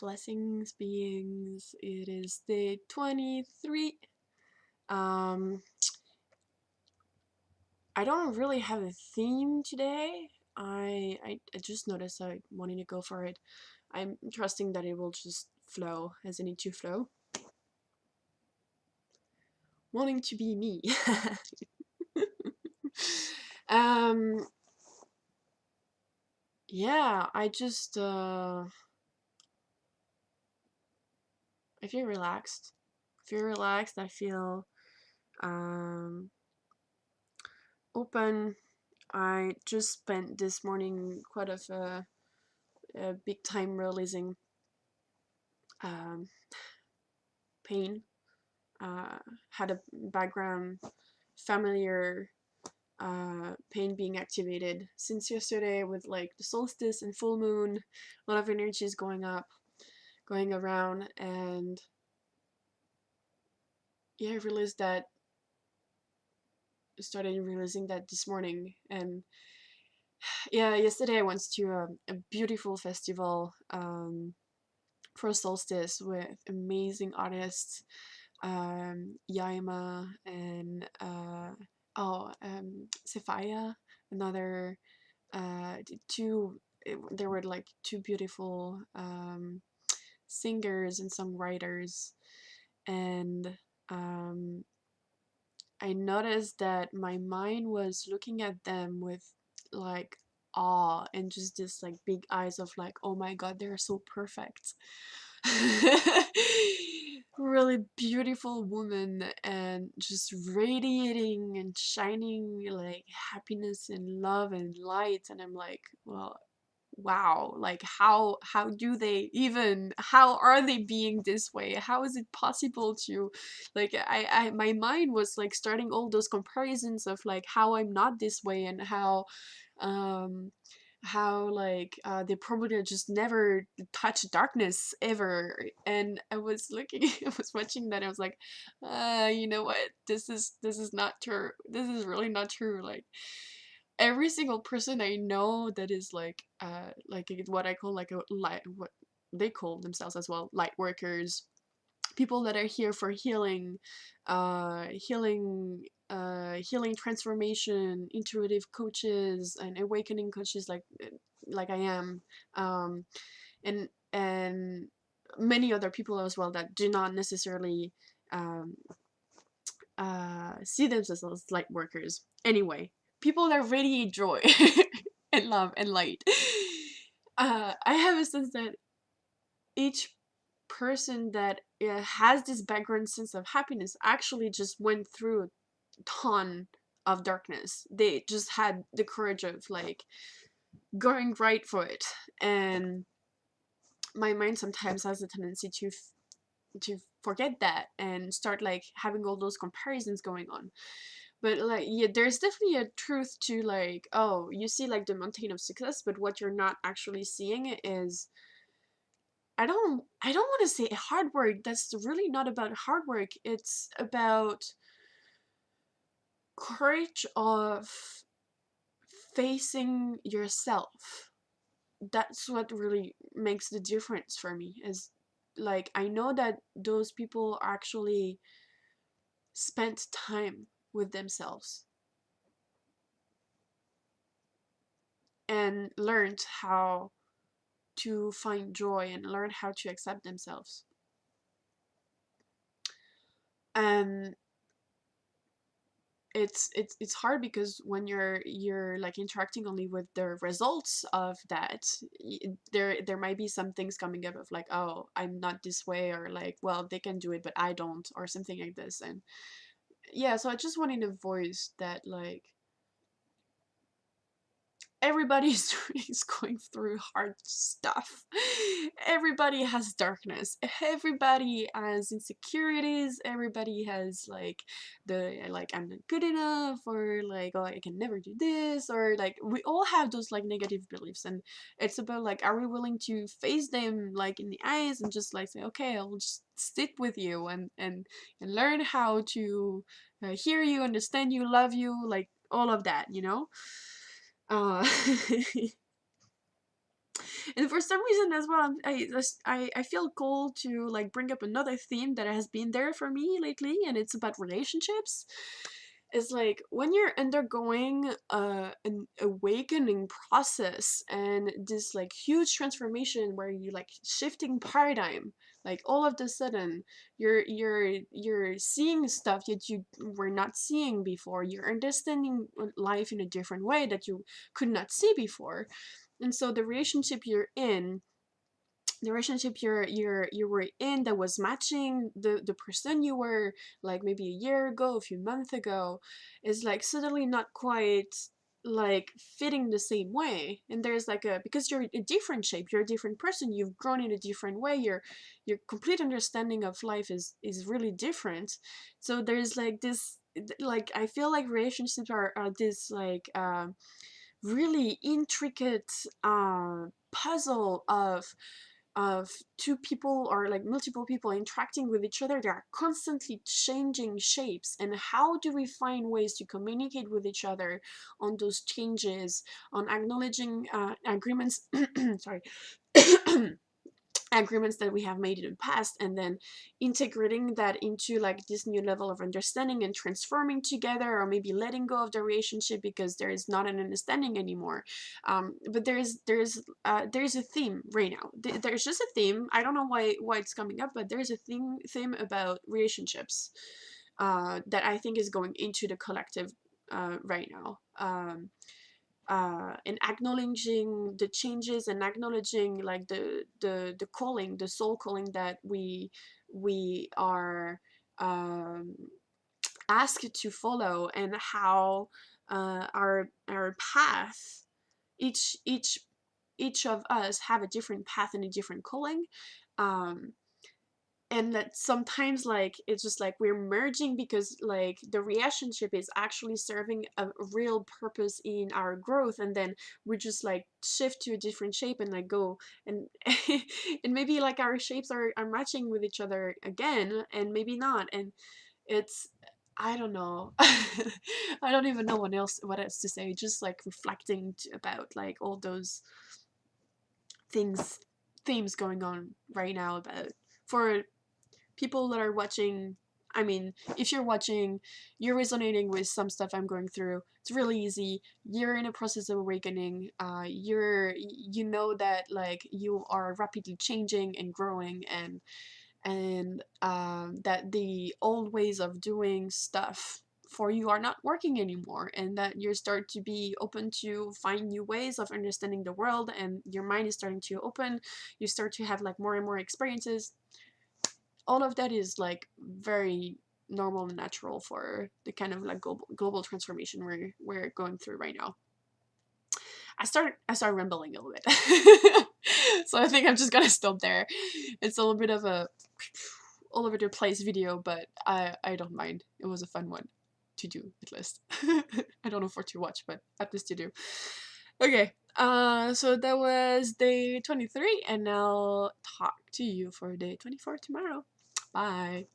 Blessings, beings. It is day 23. Um, I don't really have a theme today. I just noticed I wanted to go for it. I'm trusting that it will just flow as I need to flow. Wanting to be me. um, yeah, I feel relaxed. I feel um open. I just spent this morning quite a big time releasing um, pain. Had a background familiar pain being activated since yesterday with like the solstice and full moon. A lot of energies going up, going around, and yeah, I realized that. Started realizing that this morning, and yeah, yesterday I went to a beautiful festival for solstice with amazing artists, Yaima and Sephaya, another two. There were like two beautiful singers and songwriters, and um, I noticed that my mind was looking at them with like awe and just this like big eyes of like, oh my god, they're so perfect. Really beautiful woman and just radiating and shining like happiness and love and light, and I'm like, well, wow, like how are they being this way? How is it possible to like I my mind was like starting all those comparisons of like how I'm not this way, and um they probably just never touch darkness ever. And I was looking I was watching that, I was like, you know what, this is not true, this is really not true. Like every single person I know that is like what I call like a light, what they call themselves as well, light workers, people that are here for healing, healing transformation, intuitive coaches and awakening coaches, like I am, um, and many other people as well that do not necessarily um, see themselves as light workers. Anyway, people that radiate joy and love and light. I have a sense that each person that has this background sense of happiness actually just went through a ton of darkness. They just had the courage of like going right for it. And my mind sometimes has a tendency to forget that and start like having all those comparisons going on. But like, yeah, there's definitely a truth to like, oh, you see like the mountain of success, but what you're not actually seeing is, I don't want to say hard work. That's really not about hard work. It's about courage of facing yourself. That's what really makes the difference for me, is like I know that those people actually spent time with themselves and learned how to find joy and learn how to accept themselves. And it's hard because when you're like interacting only with the results of that, there might be some things coming up of like, oh, I'm not this way, or like, well, they can do it but I don't, or something like this. And yeah, so I just wanted to voice that like everybody is going through hard stuff. Everybody has darkness. Everybody has insecurities. Everybody has like the like I'm not good enough, or like, oh, I can never do this, or like we all have those like negative beliefs. And it's about like, are we willing to face them like in the eyes and just like say, okay, I'll just sit with you and learn how to hear you, understand you, love you, like all of that, you know. Uh, And for some reason as well, I feel called to like bring up another theme that has been there for me lately, and it's about relationships. It's like when you're undergoing an awakening process and this like huge transformation where you like shifting paradigm, like all of a sudden you're seeing stuff that you were not seeing before. You're understanding life in a different way that you could not see before. And so the relationship you were in that was matching the person you were like maybe a year ago, a few months ago, is like suddenly not quite like fitting the same way. And there's like a, because you're a different shape, you're a different person, you've grown in a different way, your complete understanding of life is really different. So there's like this, like I feel like relationships are this like really intricate puzzle of two people or like multiple people interacting with each other. They are constantly changing shapes, and how do we find ways to communicate with each other on those changes, on acknowledging agreements sorry agreements that we have made in the past, and then integrating that into like this new level of understanding and transforming together, or maybe letting go of the relationship because there is not an understanding anymore. But there's a theme right now. There's just a theme. I don't know why it's coming up, but there's a theme about relationships that I think is going into the collective right now. And acknowledging the changes and acknowledging like the calling, the soul calling that we are um, asked to follow, and how our path, each of us have a different path and a different calling. um, and that sometimes like it's just like we're merging because like the relationship is actually serving a real purpose in our growth, and then we just like shift to a different shape and like go and and maybe like our shapes are matching with each other again, and maybe not. And it's, I don't know. I don't even know what else to say, just like reflecting about like all those things, themes going on right now about, for people that are watching. I mean, if you're watching, you're resonating with some stuff I'm going through. It's really easy. You're in a process of awakening. You know that like you are rapidly changing and growing, and that the old ways of doing stuff for you are not working anymore, and that you start to be open to find new ways of understanding the world, and your mind is starting to open. You start to have like more and more experiences. All of that is like very normal and natural for the kind of like global transformation we're going through right now. I start rambling a little bit. So I think I'm just gonna stop there. It's a little bit of a all over the place video, but I don't mind. It was a fun one to do, at least. I don't know for to watch, but at least to do. Okay, so that was day 23, and I'll talk to you for day 24 tomorrow. Bye.